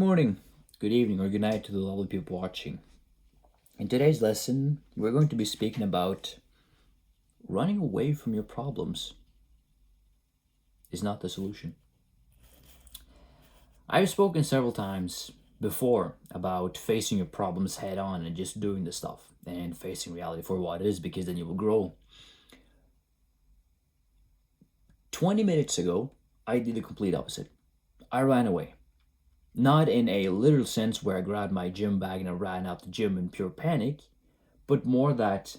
Morning, good evening, or good night to the lovely people watching. In today's lesson, we're going to be speaking about running away from your problems is not the solution. I've spoken several times before about facing your problems head on and just doing the stuff and facing reality for what it is, because then you will grow. 20 minutes ago, I did the complete opposite. I ran away. Not in a literal sense where I grabbed my gym bag and I ran out the gym in pure panic, but more that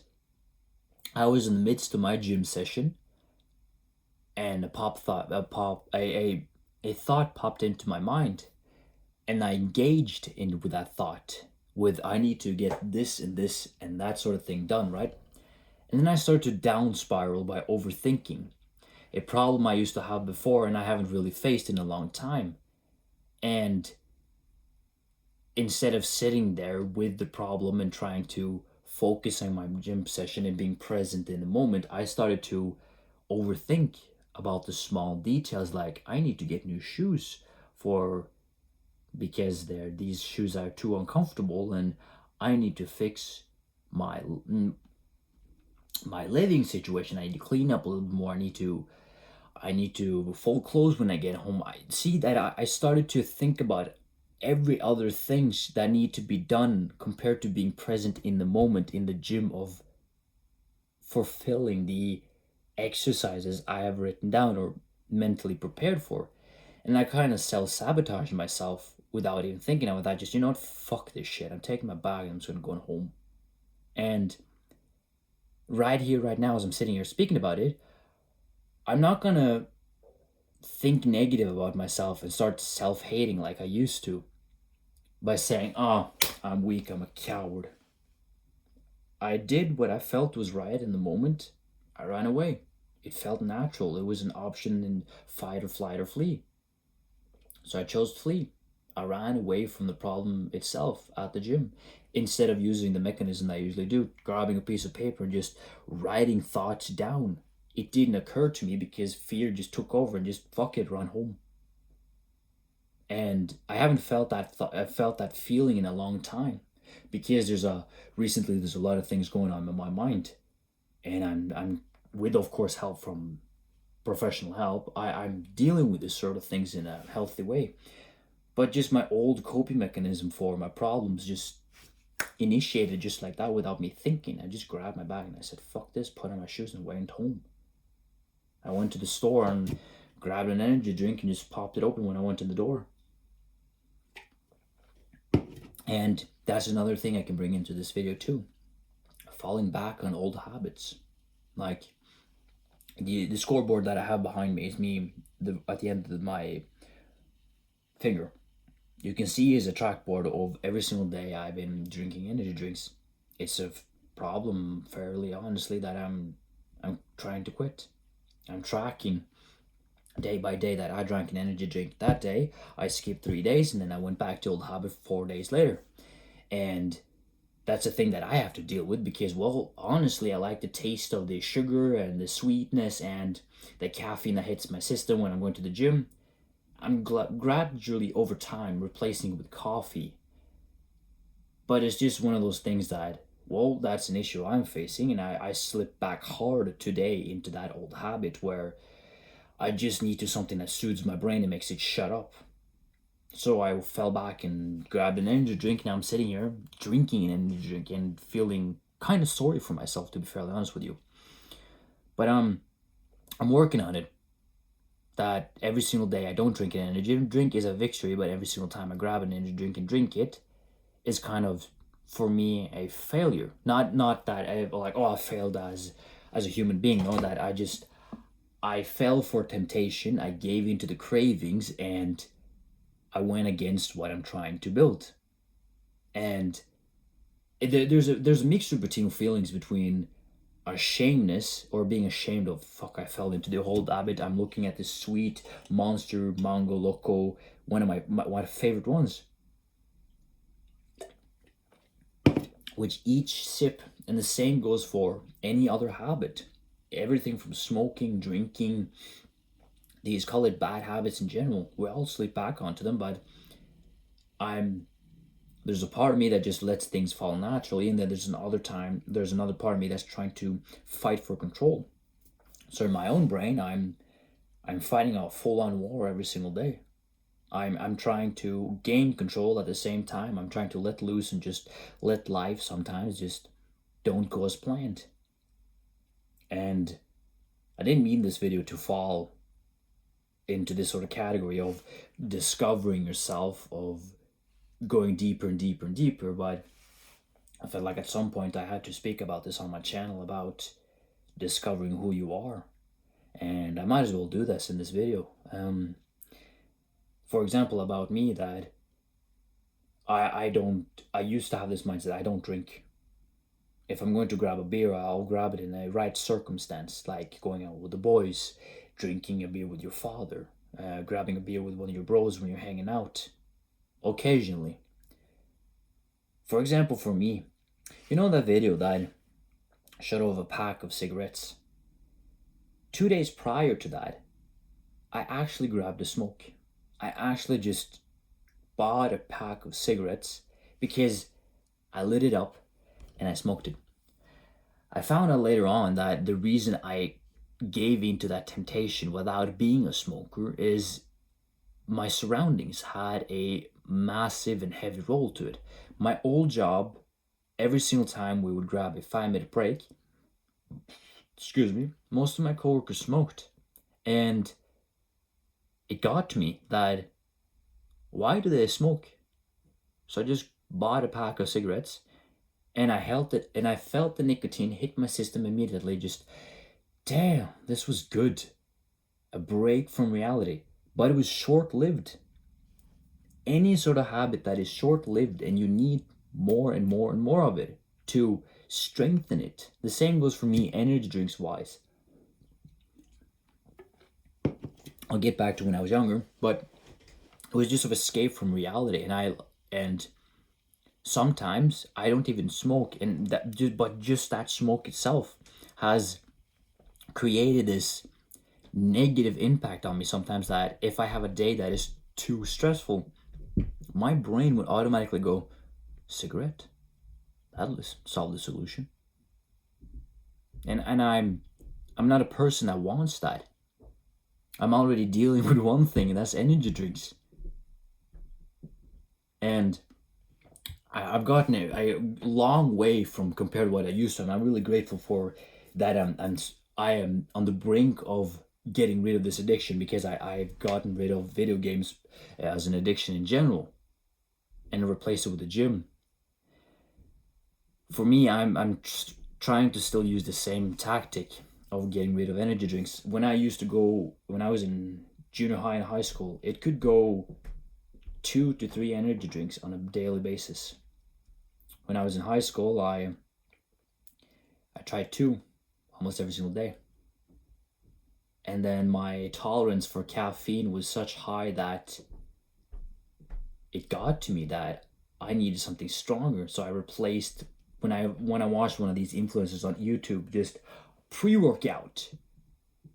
I was in the midst of my gym session and a thought popped into my mind, and I engaged in with that thought with I need to get this and that sort of thing done, right? And then I started to down spiral by overthinking a problem I used to have before and I haven't really faced in a long time. And instead of sitting there with the problem and trying to focus on my gym session and being present in the moment, I started to overthink about the small details, like I need to get new shoes for because these shoes are too uncomfortable, and I need to fix my my living situation. I need to clean up a little bit more. I need to fold clothes when I get home. I see that I started to think about every other things that need to be done compared to being present in the moment in the gym of fulfilling the exercises I have written down or mentally prepared for. And I kind of self-sabotage myself without even thinking about that. Just, you know what, fuck this shit. I'm taking my bag and I'm just gonna go home. And right here, right now, as I'm sitting here speaking about it, I'm not gonna think negative about myself and start self-hating like I used to by saying, oh, I'm weak, I'm a coward. I did what I felt was right in the moment. I ran away. It felt natural. It was an option in fight or flight or flee. So I chose to flee. I ran away from the problem itself at the gym instead of using the mechanism I usually do, grabbing a piece of paper and just writing thoughts down. It didn't occur to me because fear just took over and just fuck it, run home. And I haven't felt I felt that feeling in a long time, because there's a lot of things going on in my mind, and I'm with, of course, help from professional help. I'm dealing with this sort of things in a healthy way, but just my old coping mechanism for my problems just initiated just like that without me thinking. I just grabbed my bag and I said, fuck this, put on my shoes and went home. I went to the store and grabbed an energy drink and just popped it open when I went in the door. And that's another thing I can bring into this video too. Falling back on old habits. Like the scoreboard that I have behind me is me at the end of my finger. You can see is a trackboard of every single day I've been drinking energy drinks. It's a problem, fairly honestly, that I'm trying to quit. I'm tracking day by day that I drank an energy drink that day. I skipped 3 days and then I went back to old habit 4 days later. And that's a thing that I have to deal with because, well, honestly, I like the taste of the sugar and the sweetness and the caffeine that hits my system when I'm going to the gym. I'm gradually over time replacing it with coffee. But it's just one of those things that, well, that's an issue I'm facing, and I slip back hard today into that old habit where I just need to something that soothes my brain and makes it shut up. So I fell back and grabbed an energy drink. Now I'm sitting here drinking an energy drink and feeling kind of sorry for myself, to be fairly honest with you. But I'm working on it. That every single day I don't drink an energy drink is a victory, but every single time I grab an energy drink and drink it is kind of, for me, a failure. Not that I like, oh, I failed as a human being. No, that I fell for temptation. I gave into the cravings and I went against what I'm trying to build. And there's a mixture between feelings between ashamedness or being ashamed of, fuck, I fell into the old habit. I'm looking at this sweet monster mango loco, one of my favorite ones, which each sip, and the same goes for any other habit, everything from smoking, drinking, these call it bad habits in general. We all slip back onto them, but there's a part of me that just lets things fall naturally, and then there's another part of me that's trying to fight for control. So in my own brain, I'm fighting a full-on war every single day. I'm trying to gain control at the same time. I'm trying to let loose and just let life sometimes just don't go as planned. And I didn't mean this video to fall into this sort of category of discovering yourself, of going deeper and deeper and deeper, but I felt like at some point I had to speak about this on my channel, about discovering who you are. And I might as well do this in this video. For example, about me, that I used to have this mindset: I don't drink. If I'm going to grab a beer, I'll grab it in the right circumstance, like going out with the boys, drinking a beer with your father, grabbing a beer with one of your bros when you're hanging out, occasionally. For example, for me, you know that video that I shut off a pack of cigarettes? 2 days prior to that, I actually grabbed a smoke. I actually just bought a pack of cigarettes because I lit it up and I smoked it. I found out later on that the reason I gave in to that temptation without being a smoker is my surroundings had a massive and heavy role to it. My old job, every single time we would grab a 5-minute break, most of my coworkers smoked. And it got to me that, why do they smoke? So I just bought a pack of cigarettes and I held it, and I felt the nicotine hit my system immediately. Just, damn, this was good. A break from reality. But it was short-lived. Any sort of habit that is short-lived and you need more and more and more of it to strengthen it. The same goes for me energy drinks wise. I'll get back to when I was younger, but it was just an escape from reality, and sometimes I don't even smoke, and just that smoke itself has created this negative impact on me sometimes, that if I have a day that is too stressful, my brain would automatically go, cigarette, that'll solve the solution. And I'm not a person that wants that. I'm already dealing with one thing, and that's energy drinks. And I've gotten a long way from compared to what I used to, and I'm really grateful for that. I am on the brink of getting rid of this addiction, because I've gotten rid of video games as an addiction in general and replaced it with the gym. For me, I'm trying to still use the same tactic of getting rid of energy drinks. When I was in junior high and high school, it could go 2 to 3 energy drinks on a daily basis. When I was in high school, I tried 2 almost every single day. And then my tolerance for caffeine was such high that it got to me that I needed something stronger. So I replaced, when I watched one of these influencers on YouTube, just pre-workout.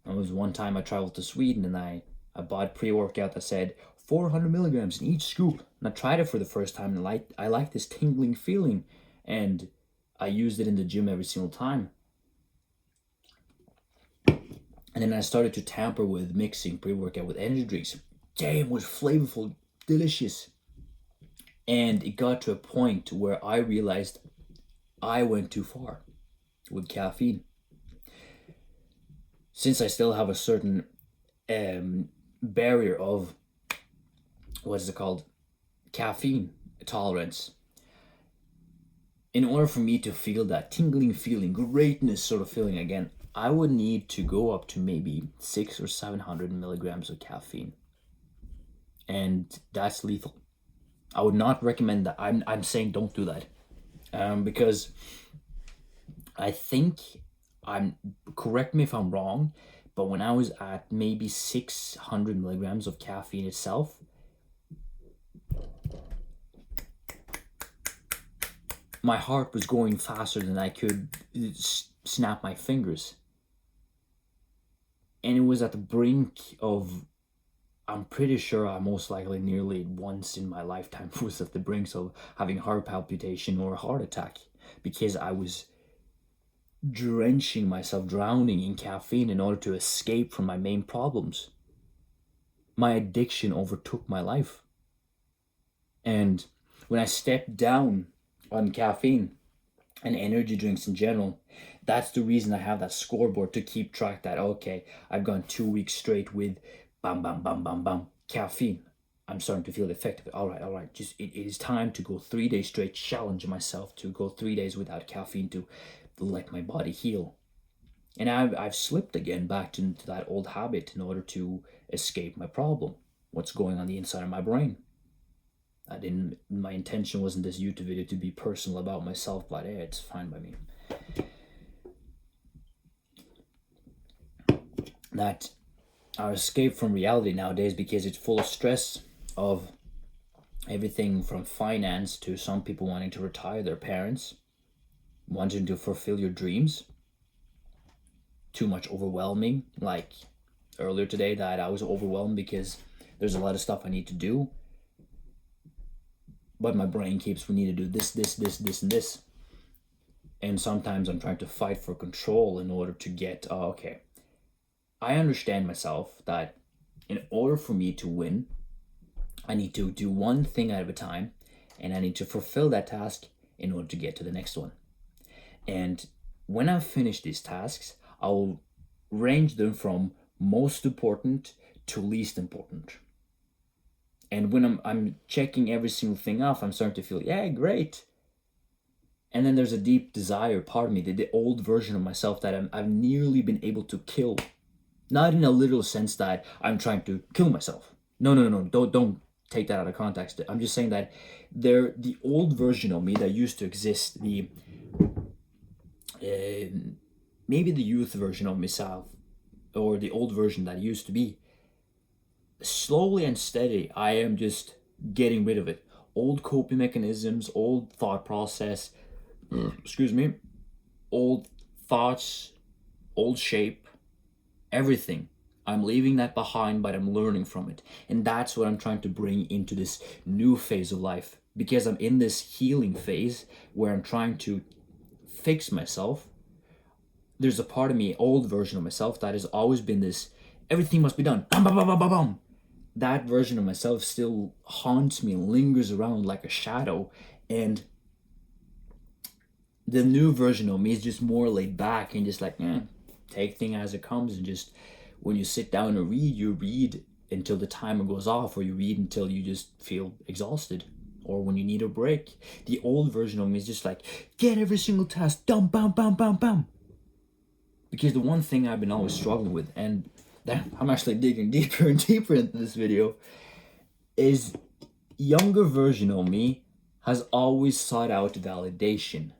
It was one time I traveled to Sweden, and I bought pre-workout that said 400 milligrams in each scoop. And I tried it for the first time, and I liked this tingling feeling, and I used it in the gym every single time. And then I started to tamper with mixing pre-workout with energy drinks. Damn, it was flavorful, delicious. And it got to a point where I realized I went too far with caffeine. Since I still have a certain barrier of, caffeine tolerance, in order for me to feel that tingling feeling, greatness sort of feeling again, I would need to go up to maybe 600 or 700 milligrams of caffeine. And that's lethal. I would not recommend that. I'm saying don't do that. Because I think, correct me if I'm wrong, but when I was at maybe 600 milligrams of caffeine itself, my heart was going faster than I could snap my fingers. And it was at the brink of I'm pretty sure I most likely nearly once in my lifetime was at the brink of having heart palpitation or a heart attack because I was drenching myself, drowning in caffeine in order to escape from my main problems. My addiction overtook my life. And when I stepped down on caffeine and energy drinks in general, that's the reason I have that scoreboard to keep track that, okay, I've gone 2 weeks straight with bam, bam, bam, bam, bam, caffeine. I'm starting to feel the effect of it. All right. Just it is time to go 3 days straight, challenge myself to go 3 days without caffeine to let my body heal. And I've slipped again back into that old habit in order to escape my problem. What's going on the inside of my brain? I didn't. My intention wasn't this YouTube video to be personal about myself, but hey, it's fine by me. That our escape from reality nowadays, because it's full of stress of everything from finance to some people wanting to retire their parents, wanting to fulfill your dreams. Too much overwhelming. Like earlier today, that I was overwhelmed because there's a lot of stuff I need to do, but my brain keeps, we need to do this, and this. And sometimes I'm trying to fight for control in order to get, okay, I understand myself that in order for me to win, I need to do one thing at a time, and I need to fulfill that task in order to get to the next one. And when I've finished these tasks, I will range them from most important to least important. And when I'm checking every single thing off, I'm starting to feel, yeah, great. And then there's a deep desire, part of me, the old version of myself that I've nearly been able to kill. Not in a literal sense that I'm trying to kill myself. No. Don't take that out of context. I'm just saying that the old version of me that used to exist, the maybe the youth version of myself, or the old version that used to be, slowly and steady, I am just getting rid of it. Old coping mechanisms, old thought process, excuse me, old thoughts, old shape, everything. I'm leaving that behind, but I'm learning from it. And that's what I'm trying to bring into this new phase of life. Because I'm in this healing phase where I'm trying to fix myself. There's a part of me, old version of myself, that has always been this, everything must be done. Bam, bam, bam, bam, bam, bam. That version of myself still haunts me and lingers around like a shadow. And the new version of me is just more laid back and just like, take thing as it comes, and just when you sit down and read, you read until the timer goes off, or you read until you just feel exhausted, or when you need a break. The old version of me is just like, get every single task done, bam, bam, bam, bam. Because the one thing I've been always struggling with, and I'm actually digging deeper and deeper into this video, is younger version of me has always sought out validation.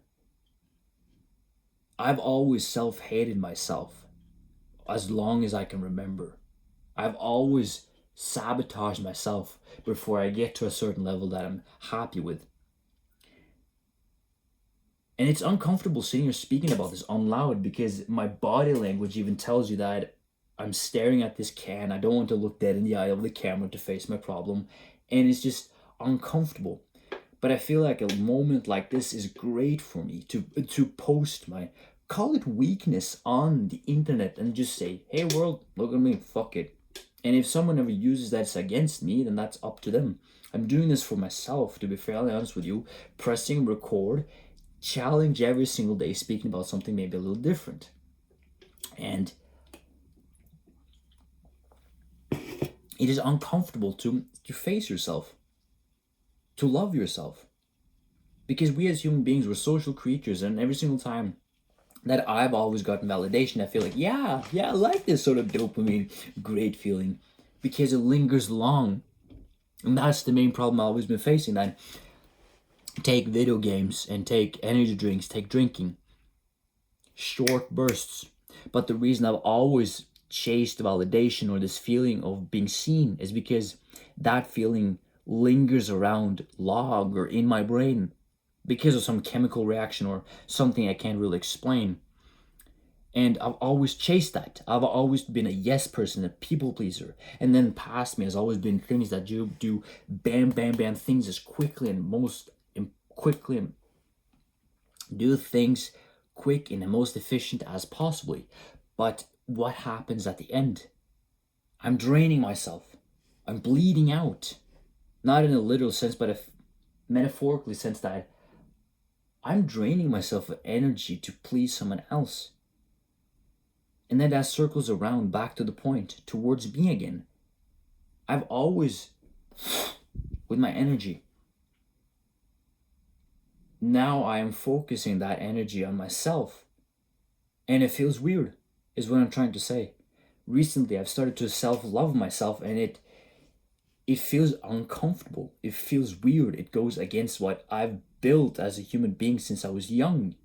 I've always self-hated myself as long as I can remember. I've always sabotaged myself before I get to a certain level that I'm happy with. And it's uncomfortable sitting here speaking about this on loud, because my body language even tells you that I'm staring at this can. I don't want to look dead in the eye of the camera to face my problem. And it's just uncomfortable. But I feel like a moment like this is great for me to post my, call it weakness, on the internet and just say, hey world, look at me, fuck it. And if someone ever uses that against me, then that's up to them. I'm doing this for myself, to be fairly honest with you. Pressing record, challenge every single day, speaking about something maybe a little different. And it is uncomfortable to face yourself, to love yourself. Because we as human beings, we're social creatures, and every single time that I've always gotten validation, I feel like, yeah, I like this sort of dopamine, great feeling, because it lingers long. And that's the main problem I've always been facing, that take video games and take energy drinks, take drinking, short bursts. But the reason I've always chased validation or this feeling of being seen is because that feeling lingers around log or in my brain because of some chemical reaction or something I can't really explain. And I've always chased that. I've always been a yes person, a people pleaser. And then past me has always been things that you do bam, bam, bam, things as quickly and quickly and do things quick and the most efficient as possibly. But what happens at the end? I'm draining myself. I'm bleeding out. Not in a literal sense, but a metaphorically sense that I'm draining myself of energy to please someone else. And then that circles around back to the point, towards me again. I've always, with my energy, now I am focusing that energy on myself. And it feels weird, is what I'm trying to say. Recently, I've started to self-love myself, and it feels uncomfortable. It feels weird. It goes against what I've built as a human being since I was young.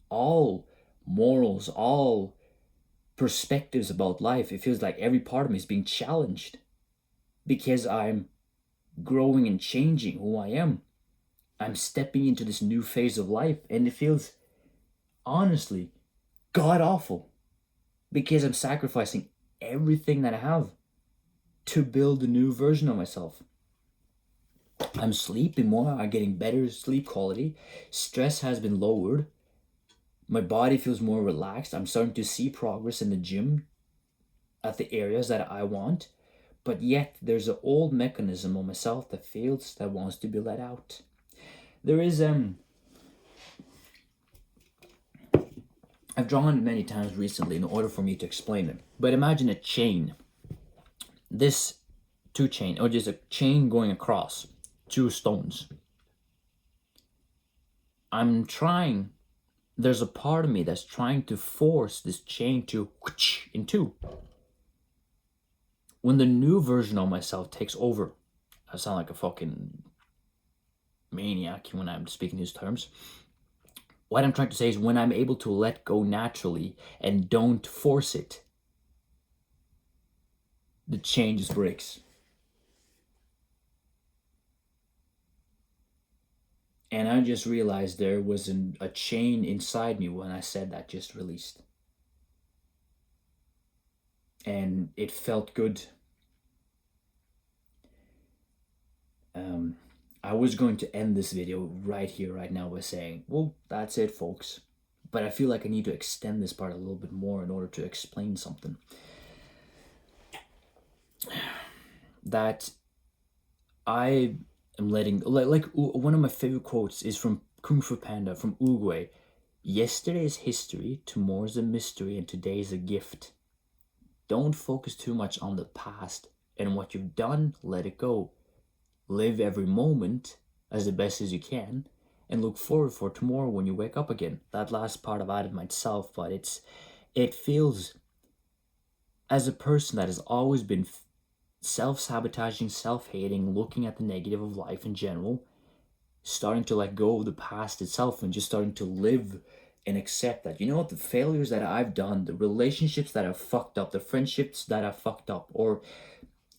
All morals, all perspectives about life, it feels like every part of me is being challenged because I'm growing and changing who I am. I'm stepping into this new phase of life, and it feels honestly god awful because I'm sacrificing everything that I have to build a new version of myself. I'm sleeping more, I'm getting better sleep quality, stress has been lowered, my body feels more relaxed, I'm starting to see progress in the gym at the areas that I want, but yet there's an old mechanism of myself that feels that wants to be let out. There is I've drawn it many times recently in order for me to explain it. But imagine a chain. This two chain, or just a chain going across two stones. I'm trying, there's a part of me that's trying to force this chain to in two. When the new version of myself takes over, I sound like a fucking maniac when I'm speaking these terms. What I'm trying to say is when I'm able to let go naturally and don't force it, the chain just breaks. And I just realized there was a chain inside me when I said that just released. And it felt good. I was going to end this video right here, right now by saying, well, that's it, folks. But I feel like I need to extend this part a little bit more in order to explain something. That I am letting, like one of my favorite quotes is from Kung Fu Panda, from Uruguay. Yesterday is history, tomorrow's a mystery, and today's a gift. Don't focus too much on the past and what you've done, let it go. Live every moment as the best as you can and look forward for tomorrow when you wake up again. That last part I've added myself, but it feels, as a person that has always been self-sabotaging, self-hating, looking at the negative of life in general, starting to let go of the past itself and just starting to live and accept that, you know what, the failures that I've done, the relationships that I've fucked up, the friendships that I've fucked up, or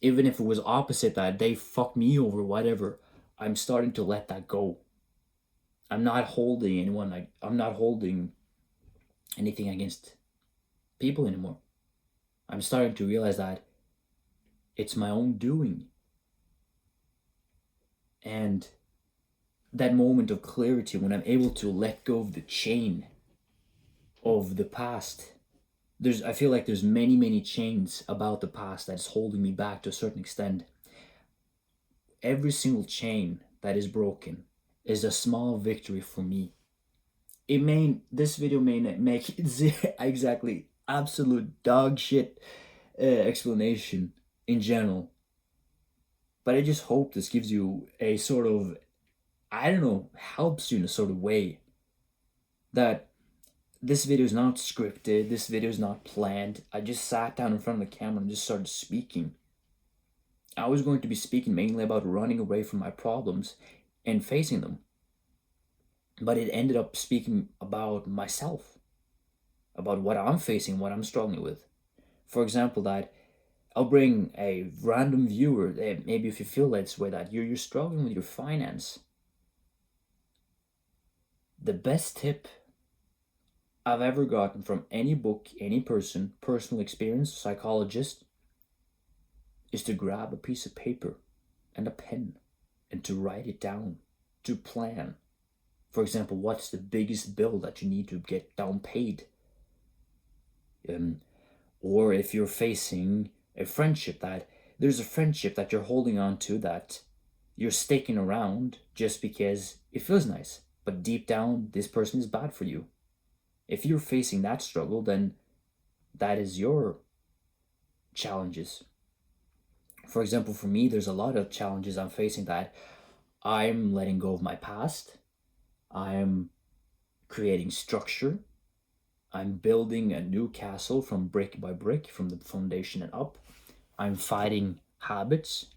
even if it was opposite that they fucked me over, whatever, I'm starting to let that go. I'm not holding anyone, I'm not holding anything against people anymore. I'm starting to realize that it's my own doing. And that moment of clarity when I'm able to let go of the chain of the past. I feel like there's many chains about the past that is holding me back to a certain extent. Every single chain that is broken is a small victory for me. This video may not make exactly absolute dog shit explanation in general, but I just hope this gives you a sort of, I don't know, helps you in a sort of way that this video is not scripted, this video is not planned. I just sat down in front of the camera and just started speaking. I was going to be speaking mainly about running away from my problems and facing them. But it ended up speaking about myself, about what I'm facing, what I'm struggling with. For example, that I'll bring a random viewer, maybe if you feel this way, that you're struggling with your finance. The best tip I've ever gotten from any book, any person, personal experience, psychologist, is to grab a piece of paper and a pen and to write it down, to plan. For example, what's the biggest bill that you need to get down paid? Um, or if you're facing a friendship that there's a friendship that you're holding on to that you're sticking around just because it feels nice, but deep down, this person is bad for you. If you're facing that struggle, then that is your challenges. For example, for me, there's a lot of challenges I'm facing that I'm letting go of my past. I'm creating structure. I'm building a new castle from brick by brick, from the foundation and up. I'm fighting habits.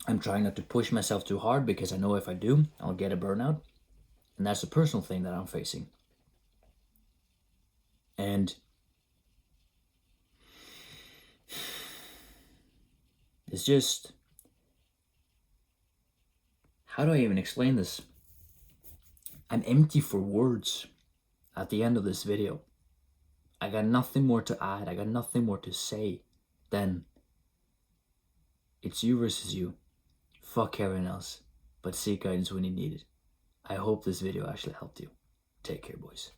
I'm trying not to push myself too hard because I know if I do, I'll get a burnout. And that's a personal thing that I'm facing. And it's just, how do I even explain this? I'm empty for words at the end of this video. I got nothing more to add. I got nothing more to say than it's you versus you. Fuck everyone else, but seek guidance when you need it. I hope this video actually helped you. Take care, boys.